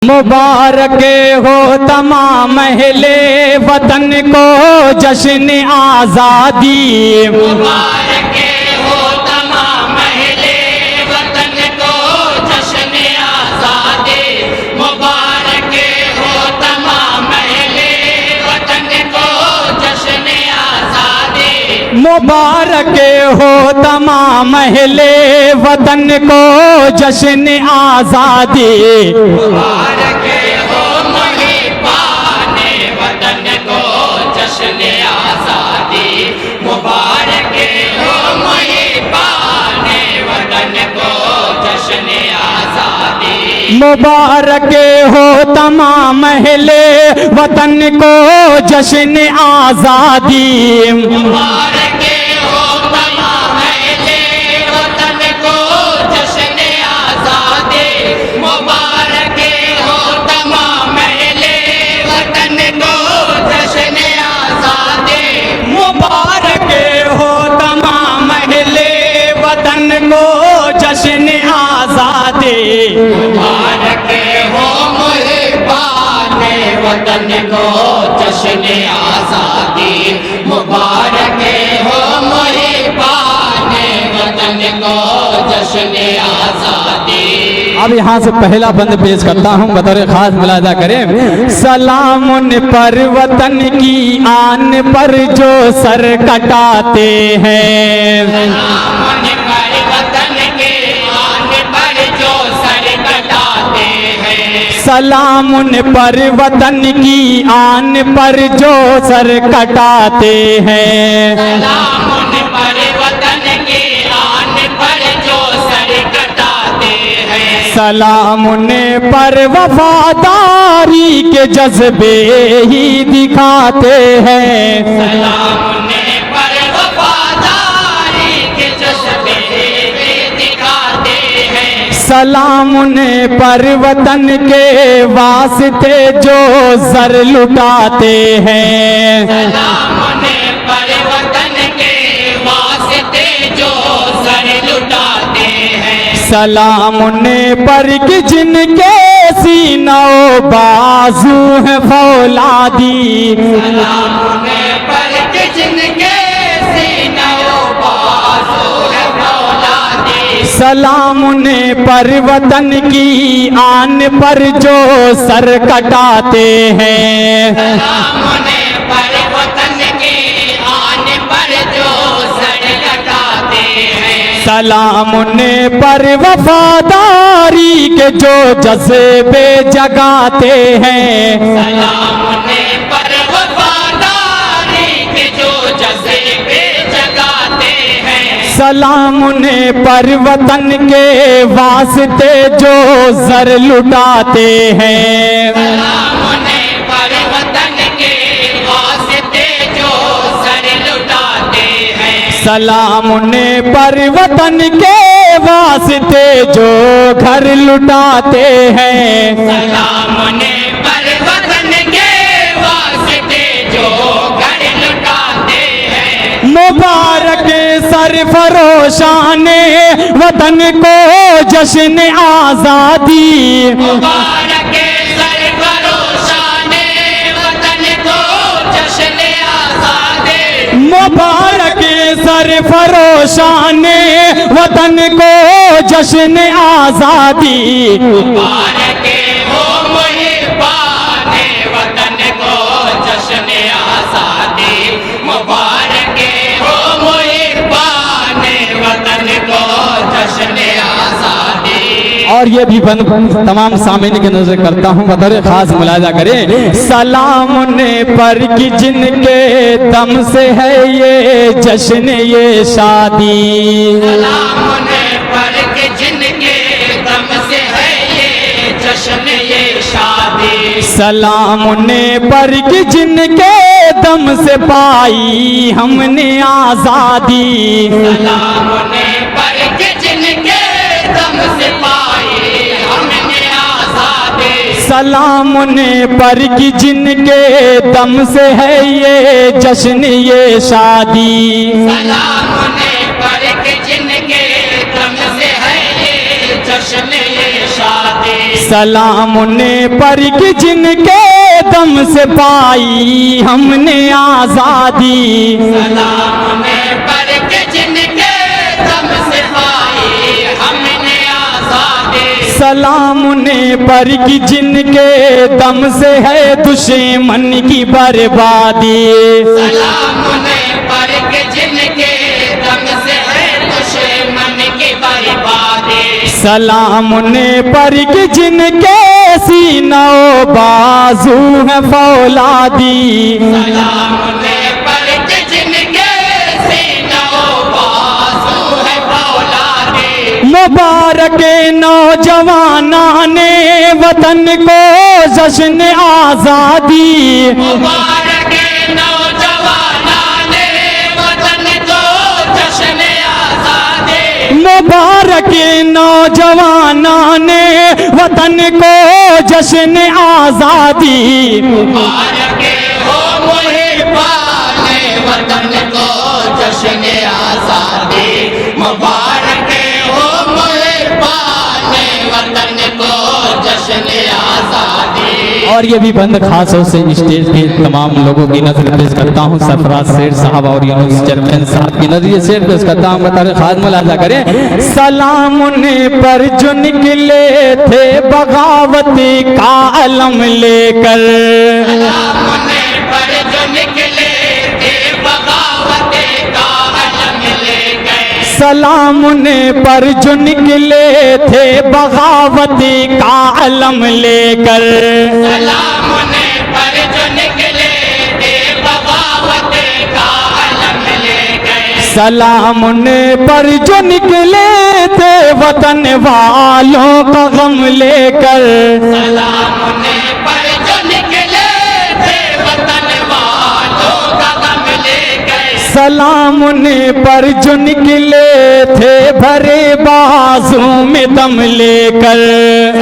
مبارک ہو تمام اہل وطن کو جشن آزادی، مبارک ہو تمام اہل وطن کو جشن آزادی، مبارک ہو تمام اہل وطن کو جشن آزادی، مبارک ہو تمام اہل وطن کو جشن آزادی، مبارک ہو محبان وطن کو جشن آزادی، مبارک ہو محبان وطن کو جشن آزادی، مبارک ہو تمام اہل وطن کو جشن آزادی، مبارک ہو تمام اہل وطن کو جشن آزادی، مبارک ہو تمام اہل وطن کو جشن آزادی، مبارک ہو تمام اہل وطن کو جشن آزادی، مبارک ہو محبان وطن کو جشن آزادی، مبارک ہو محبان وطن کو جشن آزادی۔ اب یہاں سے پہلا بند پیش کرتا ہوں، بطور خاص ملاحظہ کریں۔ سلام ان پر وطن کی آن پر جو سر کٹاتے ہیں، سلام ان پر وطن کے آن پر جو سر کٹاتے ہیں، سلام ان پر وطن کی آن پر جو سر کٹاتے ہیں، سلام ان پر وطن کے آن پر جو سر کٹاتے ہیں، سلام ان پر وفاداری کے جذبے ہی دکھاتے ہیں، سلام ان پر وفاداری کے جذبے دکھاتے ہیں، سلام ان پر وطن کے واسطے جو زر لٹاتے ہیں، سلام ان پر وطن کے واسطے جو سر لٹاتے ہیں، سلام ان پر کہ جن کے سینہ و بازو ہیں فولادی، سلام ان پر کہ جن کے سینہ و بازو ہے فولادی، سلام ان پر وطن کی آن پر جو سر کٹاتے ہیں، سلام ان پر وطن کے آن پر جو سر کٹاتے ہیں، سلام ان پر وفاداری کے جو جذبے جگاتے ہیں، سلام ان پر وفاداری کے جو جذبے جگاتے ہیں، سلام ان پر وطن کے واسطے جو زر لٹاتے ہیں، سلام ان پر وطن کے واسطے جو سر لٹاتے ہیں، سلام ان پر وطن کے واسطے جو گھر لٹاتے ہیں، سلام ان پر وطن کے واسطے جو گھر لٹاتے ہیں، مبارک سرفروشان وطن کو جشن آزادی، مبارک سرفروشان وطن کو جشن آزادی، مبارک سرفروشان وطن کو جشن آزادی، مبارک ہو محبان وطن کو جشن آزادی، مبارک ہو محبان وطن کو جشن آزادی۔ اور یہ بھی بند تمام سامعین کے نظر کرتا ہوں، بطور خاص ملاحظہ کریں۔ سلام ان پر کہ جن کے دم سے ہے یہ جشن یہ شادی، سلام ان پر کہ جن کے دم سے ہے یہ جشن یہ شادی، سلام ان پر کہ جن کے دم سے پائی ہم نے آزادی، سلام ان پر کہ جن کے دم سے پائی ہم نے آزادی، سلام ان پر کہ جن کے دم سے ہے یہ جشن یہ شادی، سلام ان پر کہ جن کے دم سے ہے یہ جشن یہ شادی، سلام ان پر کہ جن کے دم سے پائی ہم نے آزادی سلام پر کہ جن کے دم سے پائی ہم نے آزادی سلام ان پر کہ جن کے دم سے ہے دشمن کی بربادی سلام پر کہ جن کے دم سے ہے دشمن کی بربادی سلام ان پر کہ جن کے سینہ و بازو ہے فولادی سلام پر کہ جن کے سینہ و بازو ہے فولادی مبارک نوجوانان وطن کو جشن آزادی مبارک نوجوانان وطن کو جشن آزادی مبارک نوجوانان وطن کو جشن آزادی مبارک ہو محبان وطن کو جشن آزادی مبارک ہو محبان وطن کو جشن آزادی اور یہ بھی بند خاص طور سے اسٹیج کے تمام لوگوں کی نظر پیش کرتا ہوں سرفراز سیٹھ صاحب اور یونس چیئرمین صاحب کی نظر سیٹھ پیش کرتا ہوں بطور خاص ملاحظہ کریں سلام ان پر جو نکلے تھے بغاوت کا علم لے کر سلام پر جو نکلے تھے بغاوت کا علم لے گئے سلام ان پر جو نکلے تھے بغاوت کا علم لے کر سلام پر جو نکلے تھے بغاوت کا علم لے گئے سلام ان پر جو نکلے تھے وطن والوں کا غم لے کر سلام پر جو نکلے تھے وطن والوں کا غم لے گئے سلام ان پر جو نکلے تھے بھرے بازو میں دم لے کر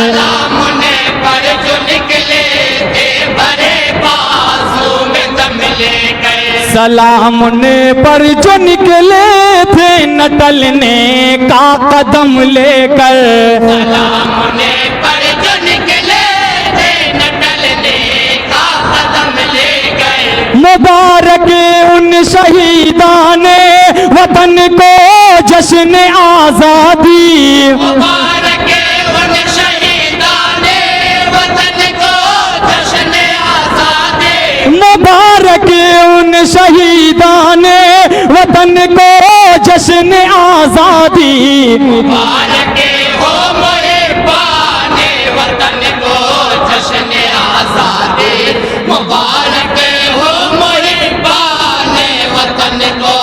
سلام پر جو نکلے تھے بڑے بازو میں دم لے گئے سلام ان پر جو نکلے تھے نہ ٹلنے کا قدم لے کر سلام پر جو نکلے تھے نہ ٹلنے کا قدم لے گئے مبارک ان شہیدان وطن کو جشن آزادی مبارک ان شہیدان وطن کو جشن آزادی مبارک ان شہیدان وطن کو جشن آزادی مبارک ہو محبان وطن کو جشن آزادی مبارک ہو محبان وطن کو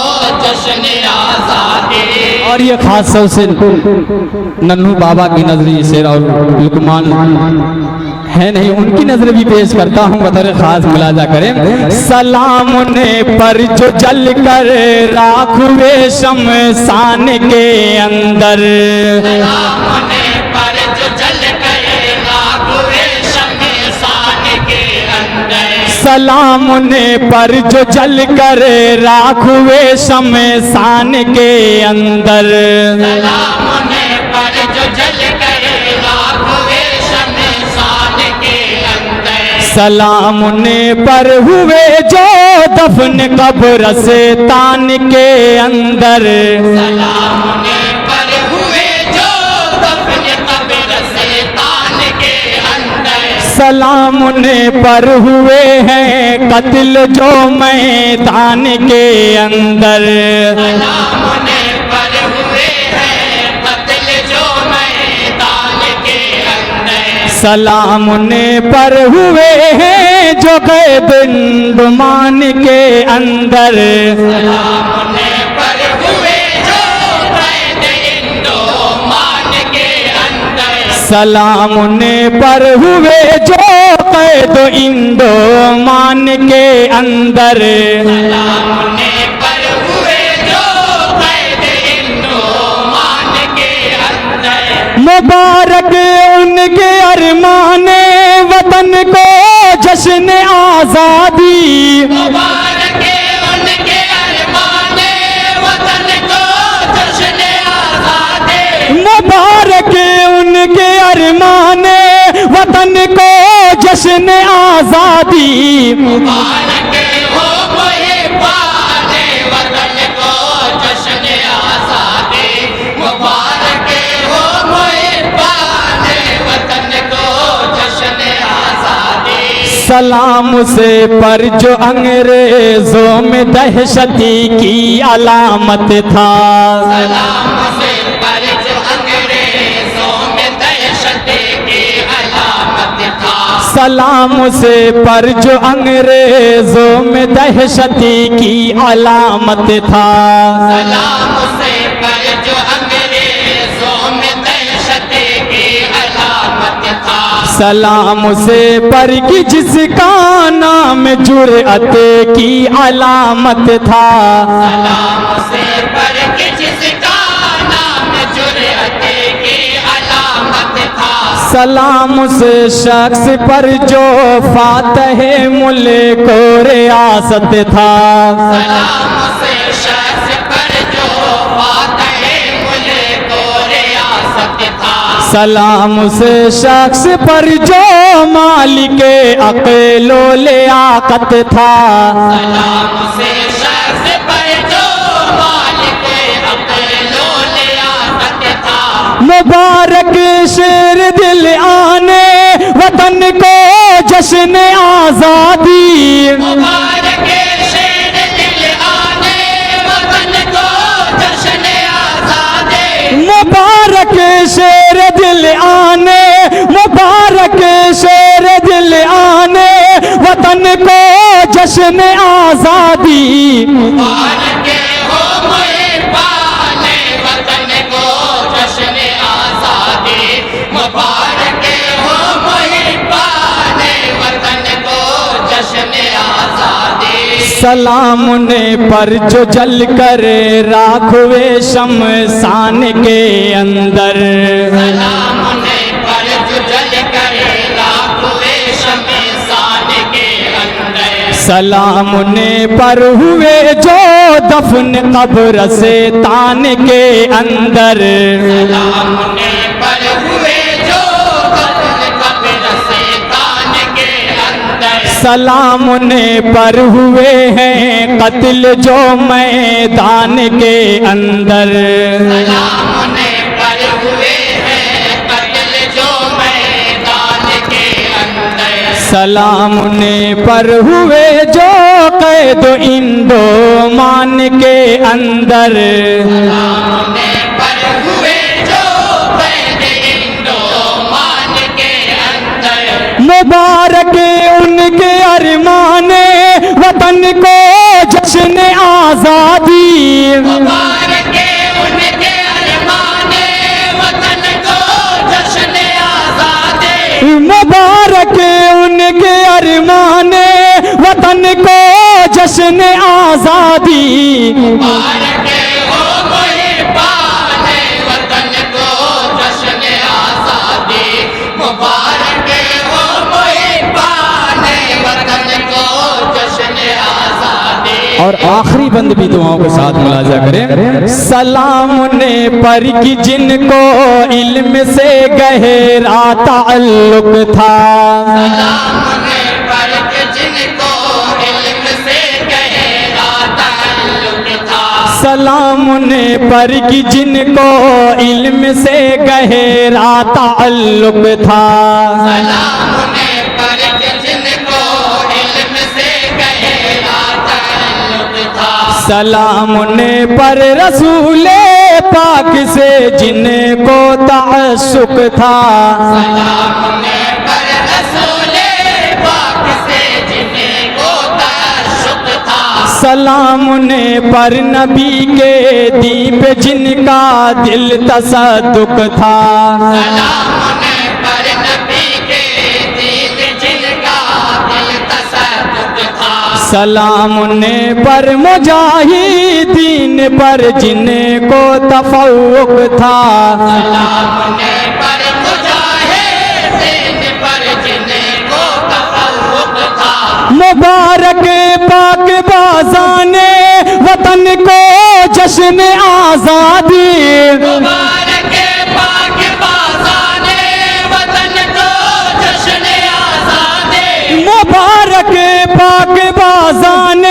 جشن آزادی اور یہ خاص طور سے ننھو بابا کی نظری سے اور لقمان ہے نہیں ان کی نظر بھی پیش کرتا ہوں بطور خاص ملاحظہ کریں سلام ان پر جو جل کر راکھ ہوئے شمشان کے اندر سلام پر جو جل کر راکھ ہوئے شمشان کے اندر سلام ان پر جو جل کر راکھ ہوئے شمشان کے اندر سلام پر جو جل کر راکھ ہوئے شمشان کے اندر سلام ان پر ہوئے جو دفن قبرستان کے اندر سلام پر ہوئے جو دفن قبرستان کے اندر سلام ان پر ہوئے ہیں قتل جو میدان کے اندر سلام پر ہوئے ہیں قتل جو میدان کے اندر سلام ان پر ہوئے ہیں جو قید انڈمان کے اندر سلام پر ہوئے جو قید انڈمان کے اندر سلام ان پر ہوئے جو قید انڈمان کے اندر سلام پر ہوئے جو قید انڈمان کے اندر مبارک ان کے ارمان وطن کو جشن آزادی مبارک ان کے ارمان وطن کو جشن آزادی مبارک ان کے ارمان جشن آزادی مبارک ہو محبان وطن کو جشن آزادی مبارک ہو محبان وطن کو جشن آزادی سلام سے پر جو انگریزوں میں دہشتی کی علامت تھا سلام سے پر جو انگریزوں میں دہشت کی علامت تھا سلام سے پر جو انگریزوں میں دہشتی کی علامت تھا سلام سے پر جو انگریزوں میں دہشت کی علامت تھا سلام سے پر کی جس کا نام جرأت کی علامت تھا سلام سے پر کہ جس کا نام جرأت کی علامت تھا سلام سے شخص پر جو فاتح ملک و ریاست تھا سلام سے شخص پر جو فاتح ملک و ریاست تھا سلام سے شخص پر جو مالک عقل و لیاقت تھا سلام سے شخص پر جو مالک عقل و لیاقت تھا مبارک شیر دل آنے وطن کو جشن آزادی مبارک شیر دل آنے وطن کو جشن آزادی مبارک شیر دل آنے مبارک شیر دل آنے وطن کو جشن آزادی مبارک ہو محبان وطن کو جشن آزادی مبارک ہو محبان وطن کو جشن آزادی سلام نے پر جو جل کر راکھ ہوئے شمشان کے اندر سلام نے پر جو جل کر راکھ ہوئے شمشان کے اندر سلام نے پر ہوئے جو دفن قبر سے تان کے اندر سلام نے پر ہوئے جو قتل قبر سے تان کے اندر سلام نے پر ہوئے ہیں قتل جو میدان کے اندر سلام نے پر ہوئے ہیں قتل جو میدان کے اندر سلام نے پر ہوئے جو قید انڈومان کے اندر سلام نے پر ہوئے جو قید انڈومان کے اندر مبارک ان کے ارمان وطن کو جشن آزادی مبارک ان کے ارمان وطن کو جشن آزادی مبارک ان کے ارمان وطن کو جشن آزادی مبارک ہو محبان وطن کو جشن آزادی مبارک ہو محبان وطن کو جشن آزادی اور آخری بند بھی دعاؤں کے ساتھ ملاحظہ کریں سلام نے پر کی جن کو علم سے گہرا تعلق تھا سلام نے پر کہ جن کو علم سے گہرا تعلق تھا سلام نے پر کی جن کو علم سے گہرا تعلق تھا سلام نے پر کہ جن کو علم سے گہرا تعلق تھا سلام نے پر رسول پاک سے جن کو تعشق تھا سلام نے پر رسول پاک سے جن کو تعشق تھا سلام نے پر نبی کے دیپ جن کا دل تصدق تھا سلام نے پر نبی کے دین جن کا دل تصدق تھا سلام نے پر مجاہدین پر جن کو تفوق تھا سلام نے پر مجاہدین پر جن کو تفوق تھا مبارک پاک بازان وطن کو جشن آزادی مبارک پاک بازان وطن کو جشن مبارک پاک بازان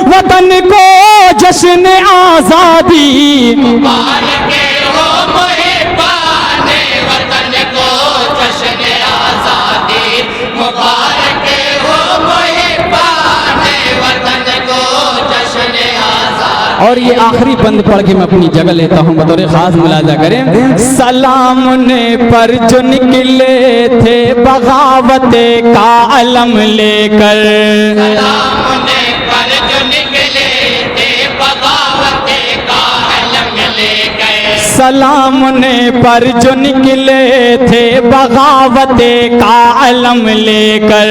وطن کو جشن آزادی مبارک ہو محبان وطن کو جشن آزادی مبارک ہو محبان وطن کو جشن آزادی اور یہ آخری بند پڑھ کے میں اپنی جگہ لیتا ہوں بطور خاص ملاحظہ کریں سلام نے پر جو نکلے تھے بغاوت کا علم لے کر سلام نے پر جو نکلے تھے بغاوت کا علم لے کر سلام نے پر جو نکلے تھے بغاوت کا علم لے کر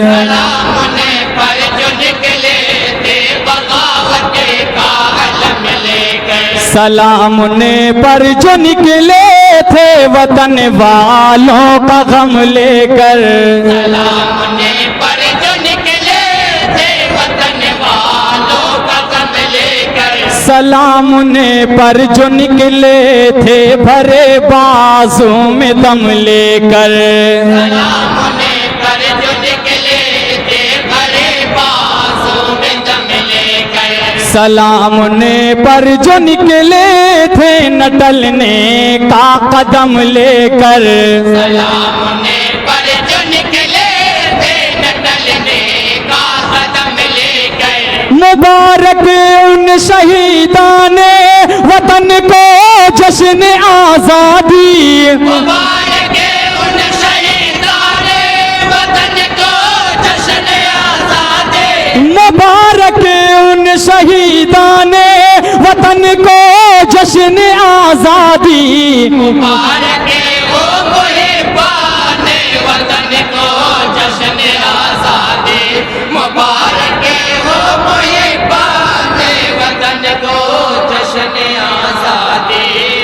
سلام نے پر جو نکلے تھے بغاوت کا علم لے کر سلام نے پر جو نکلے تھے وطن والوں کا غم لے کر سلام نے پر جو نکلے تھے وطن والوں کا غم لے کر سلام نے پر جو نکلے تھے بھرے بازوں میں دم لے کر سلام نے پر جو نکلے تھے بھرے بازوں میں دم لے کر سلام نے پر جو نکلے تھے نہ ٹلنے کا قدم لے کر سلام نے پر جو نکلے تھے نہ ٹلنے کا قدم لے کر مبارک ان شہیدان وطن کو جشن آزادی مبارک ان شہیدان وطن کو جشن آزادی مبارک ان شہیدان وطن کو جشن آزادی مبارک ہو محبان وطن کو جشن آزادی مبارک ہو محبان وطن کو جشن آزادی